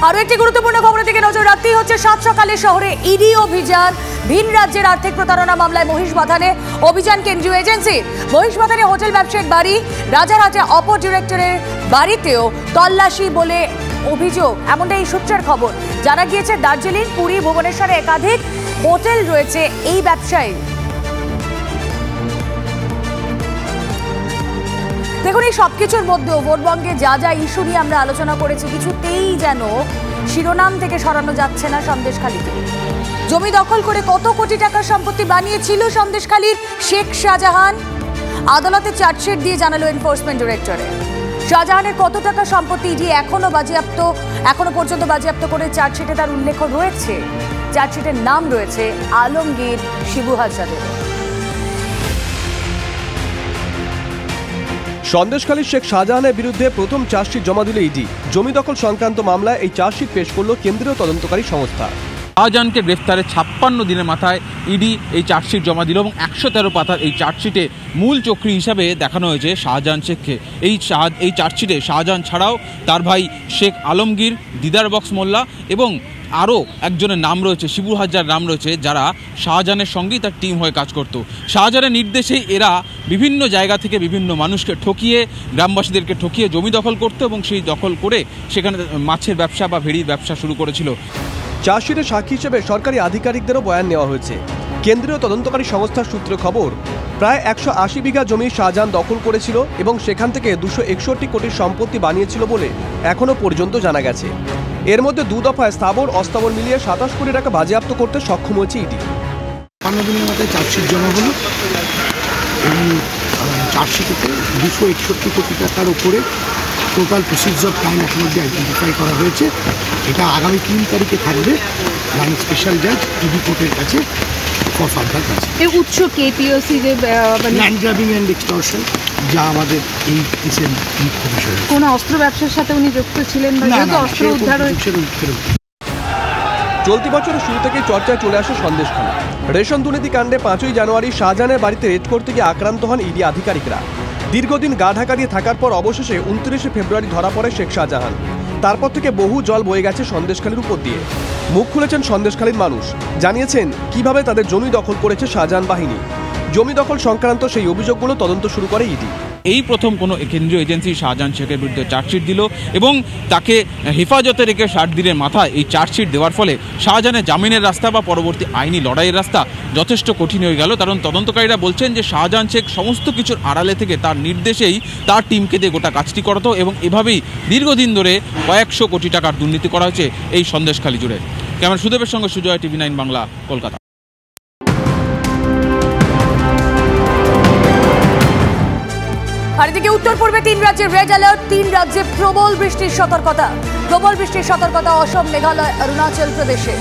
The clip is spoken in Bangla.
আরো একটি গুরুত্বপূর্ণ খবরের দিকে নজর রাখতেই হচ্ছে। সাত সকালে শহরে ইডি অভিযান। ভিন রাজ্যের আর্থিক প্রতারণা মামলায় মহিষবাথানে অভিযান কেন্দ্রীয় এজেন্সির। মহিষবাথানে হোটেল ব্যবসায়িক বাড়ি, রাজারহাটে অপর ডিরেক্টরের বাড়িতেও তল্লাশি বলে অভিযোগ, এমনটাই এই সূত্রের খবর। জানা গিয়েছে দার্জিলিং, পুরী, ভুবনেশ্বরে একাধিক হোটেল রয়েছে এই ব্যবসায়ী। দেখুন, এই সবকিছুর মধ্যেও ভোটবঙ্গে যা যা ইস্যু নিয়ে আমরা আলোচনা করেছি, কিছুতেই যেন শিরোনাম থেকে সরানো যাচ্ছে না সন্দেশখালীকে। জমি দখল করে কত কোটি টাকার সম্পত্তি বানিয়েছিল সন্দেশখালীর শেখ শাহজাহান, আদালতে চার্জশিট দিয়ে জানালো এনফোর্সমেন্ট ডিরেক্টরেট। শাহজাহানের কত টাকা সম্পত্তি ইডি এখনো পর্যন্ত বাজেয়াপ্ত করে চার্জশিটে তার উল্লেখ রয়েছে। চার্জশিটের নাম রয়েছে আলমগীর শিবু হাজারের। সন্দেশখালীর শেখ শাহজাহানের বিরুদ্ধে প্রথম চার্জশিট জমা দিল ইডি। জমি দখল সংক্রান্ত মামলায় এই চার্জশিট পেশ করল কেন্দ্রীয় তদন্তকারী সংস্থা। শাহজাহানকে গ্রেফতারের 56 দিনের মাথায় ইডি এই চার্জশিট জমা দিল এবং 113 পাতার এই চার্জশিটে মূল চক্রী হিসাবে দেখানো হয়েছে শাহজাহান শেখকে। এই চার্জশিটে শাহজাহান ছাড়াও তার ভাই শেখ আলমগীর, দিদার বক্স মোল্লা এবং আরও একজনের নাম রয়েছে, শিবু হাজার নাম রয়েছে, যারা শাহজাহানের সঙ্গেই তার টিম হয়ে কাজ করত। শাহজাহানের নির্দেশেই এরা বিভিন্ন জায়গা থেকে বিভিন্ন মানুষকে ঠকিয়ে, গ্রামবাসীদেরকে ঠকিয়ে জমি দখল করত এবং সেই দখল করে সেখানে মাছের ব্যবসা বা ভেড়ির ব্যবসা শুরু করেছিল। চার্জশিটে সাক্ষী হিসেবে সরকারি আধিকারিকদেরও বয়ান নেওয়া হয়েছে। কেন্দ্রীয় তদন্তকারী সংস্থার সূত্রে খবর, প্রায় 180 বিঘা জমি শাহজাহান দখল করেছিল এবং সেখান থেকে 261 কোটির সম্পত্তি বানিয়েছিল বলে এখনো পর্যন্ত জানা গেছে। এর মধ্যে 2 দফায় স্থাবর অস্থাবর মিলিয়ে 27 কোটি টাকা বাজেয়াপ্ত করতে সক্ষম হয়েছে ইডি। 15 দিনের মাথায় চার্জশিট জমা হলো এবং চার্জশিটেতে 261 কোটি টাকার উপরে টোটাল প্রসিডস অফ ক্রাইম এখন অব্দি আইডেন্টিফাই করা হয়েছে। এটা আগামী 3 তারিখে থাকবে স্পেশাল জাজ ইডি কোর্টের কাছে ফর ফার্দার কাজ। এই উৎস কেপিওসি যে ল্যান্ড গ্র্যাবিং অ্যান্ড এক্সটর্শন, যা আমাদের এই কেসের মুখ্য বিষয়। কোন অস্ত্র ব্যবসার সাথে উনি যুক্ত ছিলেন বা যেহেতু অস্ত্র উদ্ধার হয়েছে? চলতি বছরের শুরু থেকে চর্চায় চলে আসে সন্দেশখালী। রেশন দুর্নীতি কাণ্ডে 5ই জানুয়ারি শাহজাহানের বাড়িতে রেড করতে গিয়ে আক্রান্ত হন ইডি আধিকারিকরা। দীর্ঘদিন গা ঢাকা দিয়ে থাকার পর অবশেষে 29 ফেব্রুয়ারি ধরা পড়ে শেখ শাহজাহান। তারপর থেকে বহু জল বয়ে গেছে সন্দেশখালীর উপর দিয়ে। মুখ খুলেছেন সন্দেশখালীর মানুষ, জানিয়েছেন কিভাবে তাদের জমি দখল করেছে শাহজাহান বাহিনী। জমি দখল সংক্রান্ত সেই অভিযোগগুলো তদন্ত শুরু করে ইডি। এই প্রথম কোনো কেন্দ্রীয় এজেন্সি শাহজাহান শেখের বিরুদ্ধে চার্জশিট দিল এবং তাকে হেফাজতে রেখে 60 দিনের মাথায় এই চার্জশিট দেওয়ার ফলে শাহজাহানের জামিনের রাস্তা বা পরবর্তী আইনি লড়াইয়ের রাস্তা যথেষ্ট কঠিন হয়ে গেল। কারণ তদন্তকারীরা বলছেন যে শাহজাহান শেখ সমস্ত কিছুর আড়ালে থেকে তার নির্দেশেই তার টিমকে দিয়ে গোটা কাজটি করাতো এবং এভাবেই দীর্ঘদিন ধরে কয়েকশো কোটি টাকার দুর্নীতি করা হয়েছে এই সন্দেশখালী জুড়ে। ক্যামেরা সুদেবের সঙ্গে সুজয়, TV9 বাংলা, কলকাতা। আর এদিকে উত্তর পূর্বে 3 রাজ্যে রেড অ্যালার্ট, 3 রাজ্যে প্রবল বৃষ্টির সতর্কতা। প্রবল বৃষ্টির সতর্কতা অসম, মেঘালয়, অরুণাচল প্রদেশে।